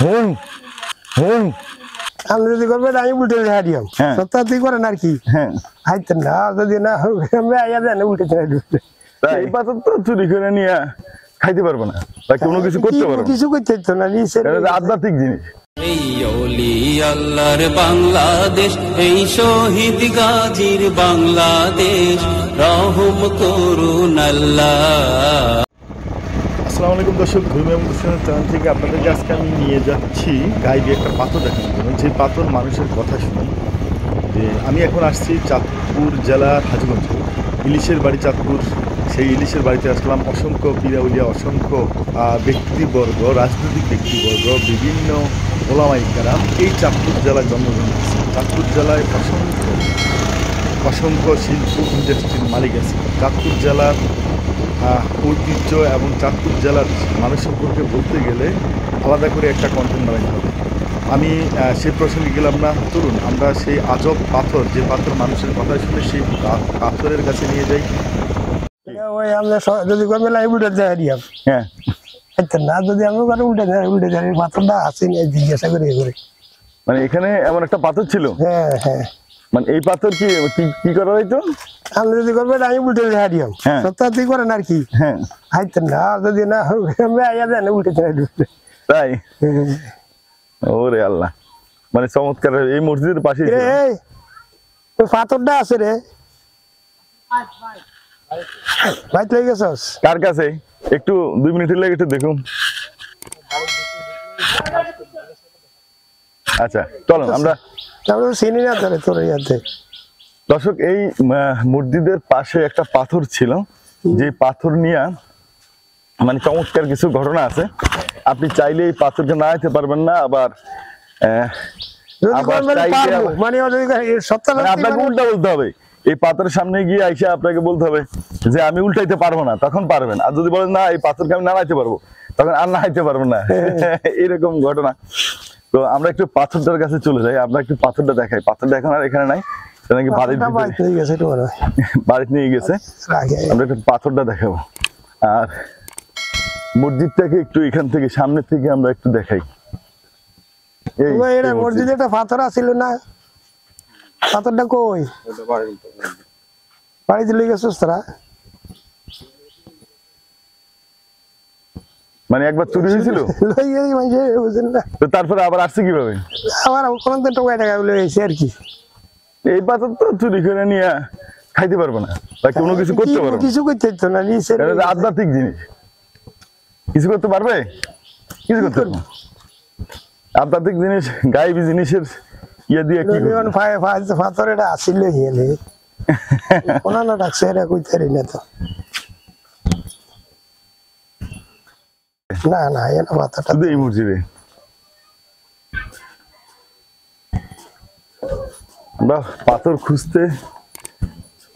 হুম হুম আমি যদি করবেন আমি উল্টে দেখা দিও সত্যি করেন আর কি আইতেন না যদি না আমি আইয়া দেন উল্টে দেখা দিও এই পাথর তো চুরি করে নিয়ে খাইতে পারবো না বা কোনো কিছু করতে পারবো কিছু করতে তো না নিচে আধ্যাত্মিক জিনিস। এই ওলি আল্লাহর বাংলাদেশ, এই শহীদ গাজীর বাংলাদেশ, রহম করুন আল্লাহ। আসসালামু আলাইকুম দর্শক, ধর্মীয় এবং দর্শনের চ্যানেল থেকে আপনাদেরকে আজকে আমি নিয়ে যাচ্ছি গাইবে একটা পাথর দেখানোর জন্য, যে পাথর মানুষের কথা শুনে। যে আমি এখন আসছি চাঁদপুর জেলার হাজীগঞ্জে, ইলিশের বাড়ি চাঁদপুর। সেই ইলিশের বাড়িতে আসলাম। অসংখ্য পীরাউলিয়া, অসংখ্য ব্যক্তিবর্গ, রাজনৈতিক ব্যক্তিবর্গ, বিভিন্ন ওলামায়ে কেরাম এই চাঁদপুর জেলায় জন্মগ্রহণ করেছে। চাঁদপুর জেলায় অসংখ্য শিল্প ইন্ডাস্ট্রির মালিক আছে। চাঁদপুর জেলার ঐতিহ্য এবং চাঁদপুর জেলার মানুষ সম্পর্কে বলতে গেলে আলাদা করে একটা কন্টেন্ট বানাতে হবে। আমি সেই প্রসঙ্গে গেলাম না। চলুন আমরা সেই আজব পাথর, যে পাথর মানুষের কথা শুনে, সেই পাথরের কাছে নিয়ে যাই। ওই আমরা যদি করবেন আমি উল্টে দেখা দিও না যদি আমি উল্টে যাই পাথরটা আছে না জিজ্ঞাসা করে মানে এখানে এমন একটা পাথর ছিল। হ্যাঁ মানে এই পাথর কি করা হইতো? আমি যদি করবেন আমি উল্টে দেখা দিও সত্যি করেন আর কি আইতেন না যদি না আমি আইয়া দেন উল্টে দেখা দিও তাই। ওরে আল্লাহ, মানে চমৎকার। এই মসজিদের পাশে ওই পাথরটা আছে রে ভাই লেগে গেছস কার কাছে? একটু 2 মিনিটের লাগে একটু দেখুন। আচ্ছা চলো আমরা চিনি না তোরে তোর ইয়াতে। দর্শক, এই মসজিদের পাশে একটা পাথর ছিল, যে পাথর নিয়ে মানে চমৎকার কিছু ঘটনা আছে। আপনি চাইলে এই পাথরকে না আইতে পারবেন না, আবার আপনাকে উল্টা বলতে হবে। এই পাথরের সামনে গিয়ে আইসা আপনাকে বলতে হবে যে আমি উল্টাইতে পারবো না, তখন পারবেন। আর যদি বলেন না এই পাথরকে আমি নাড়াইতে পারবো, তখন আর নাড়াইতে পারবো না। এরকম ঘটনা। তো আমরা একটু পাথরটার কাছে চলে যাই, আমরা একটু পাথরটা দেখাই। পাথরটা এখন আর এখানে নাই, নাকি বাড়িতে নিয়ে গেছে। আমরা একটু পাথরটা দেখাবো। আর মসজিদটাকে একটু এখান থেকে সামনে থেকে আমরা একটু দেখাই। মসজিদে একটা পাথর আছিল না, পাথরটা কই? বাড়িতে লই গেছিস তোরা? মানে একবার চুরি হয়েছিল, তারপরে আবার আসছে কিভাবে? আবার কোন টাকা লইছে আর কি। এই পাথর তো চুরি করে নিয়ে খাইতে পারবো না বা কোনো কিছু করতে পারবো না। কিছু করতে তো না, নিচে আধ্যাত্মিক জিনিস। কিছু করতে পারবে? কিছু করতে পারবো। আধ্যাত্মিক জিনিস, গায়েবী জিনিসের ইয়ে দিয়ে কি পাথর এটা আসিল হিয়ালে কোনা না ডাকছে এরা কইতে পারি না তো। না না এটা পাথরটা এই মসজিদে আমরা পাথর খুঁজতে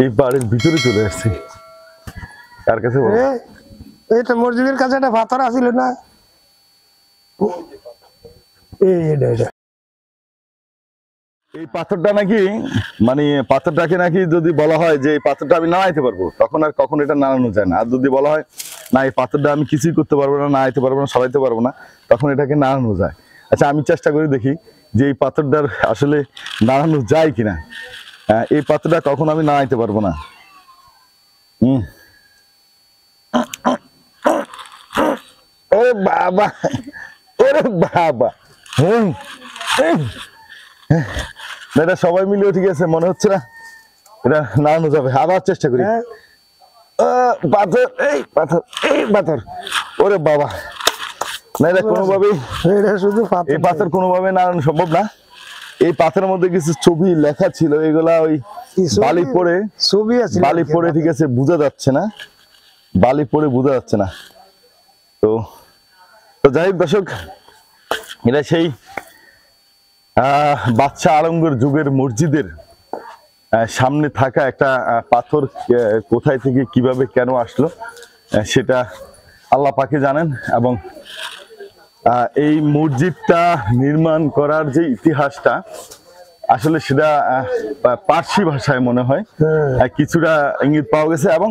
এই বাড়ির ভিতরে চলে আসছি। কার কাছে? এটা মসজিদের কাছে একটা পাথর আছিল না, এই পাথরটা নাকি, মানে পাথরটাকে নাকি যদি বলা হয় যে এই পাথরটা আমি নাড়াইতে পারবো, তখন আর কখন এটা নাড়ানো যায় না। আর যদি বলা হয় না এই পাথরটা আমি কিছুই করতে পারবো না, নাড়াইতে পারবো না, সরাইতে পারবো না, তখন এটাকে নাড়ানো যায়। আচ্ছা আমি চেষ্টা করে দেখি যে এই পাথরটার আসলে নাড়ানো যায় কিনা। এই পাথরটা কখন আমি নাড়াইতে পারবো না। ও বাবা, ওরে বাবা। এটা সবাই মিলেও ঠিক আছে মনে হচ্ছে না, এটা নাড়ানো যাবে। আবার চেষ্টা করি। পাথর, এই পাথর, এই পাথর, ওরে বাবা। না এটা কোনোভাবেই, এই পাথর কোনোভাবে নাড়ানো সম্ভব না। এই পাথরের মধ্যে কিছু ছবি লেখা ছিল, এগুলা ওই বালি পড়ে, ছবি আছে বালি পড়ে, ঠিক আছে বোঝা যাচ্ছে না, বালি পড়ে বোঝা যাচ্ছে না। তো যাই হোক দর্শক, এটা সেই বাদশাহ আলমগীর যুগের মসজিদের সামনে থাকা একটা পাথর। কোথায় থেকে কিভাবে কেন আসলো সেটা আল্লাহ পাকে জানেন। এবং এই মসজিদটা নির্মাণ করার যে ইতিহাসটা, আসলে সেটা পার্সি ভাষায় মনে হয় কিছুটা ইঙ্গিত পাওয়া গেছে। এবং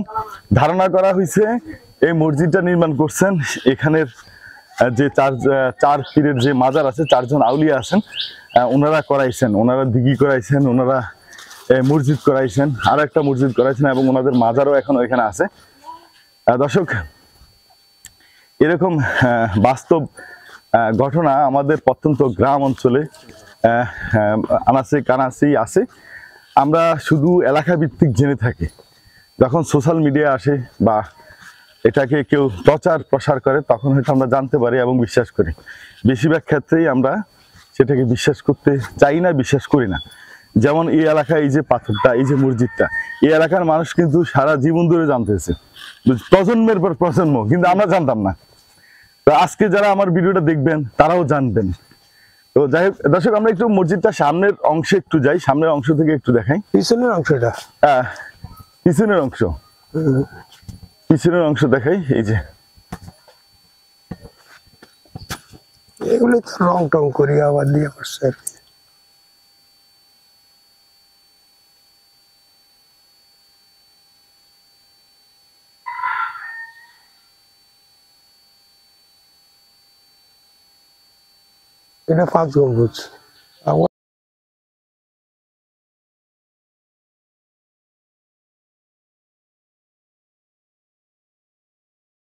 ধারণা করা হয়েছে এই মসজিদটা নির্মাণ করছেন এখানের যে চার পীরের যে মাজার আছে, 4 জন আউলিয়া আছেন, ওনারা করাইছেন, ওনারা দিঘি করাইছেন, ওনারা মসজিদ করাইছেন, আরো একটা মসজিদ করাইছেন, এবং ওনাদের মাজারও এখন ওইখানে আছে। দর্শক, এরকম বাস্তব ঘটনা আমাদের প্রত্যন্ত গ্রাম অঞ্চলে আনাচে কানাচে আছে। আমরা শুধু এলাকা ভিত্তিক জেনে থাকি, যখন সোশ্যাল মিডিয়া আসে বা এটাকে কেউ প্রচার প্রসার করে তখন হয়তো আমরা জানতে পারি এবং বিশ্বাস করি। বেশিরভাগ ক্ষেত্রেই আমরা সেটাকে বিশ্বাস করতে চাই না, বিশ্বাস করি না। যেমন এই এলাকায় এই যে পাথরটা, এই যে মসজিদটা, এই এলাকার মানুষ কিন্তু সারা জীবন ধরে জানতেছে, প্রজন্মের পর প্রজন্ম, কিন্তু আমরা জানতাম না। তো আজকে যারা আমার ভিডিওটা দেখবেন তারাও জানবেন। তো যাই হোক দর্শক, আমরা একটু মসজিদটা সামনের অংশে একটু যাই, সামনের অংশ থেকে একটু দেখাই। পিছনের অংশটা, পিছনের অংশ, পিছনের অংশ দেখাই। এই যে এগুলো তো রং টং করি আবার দিয়ে করছে। এটা 5 গম্বুজ।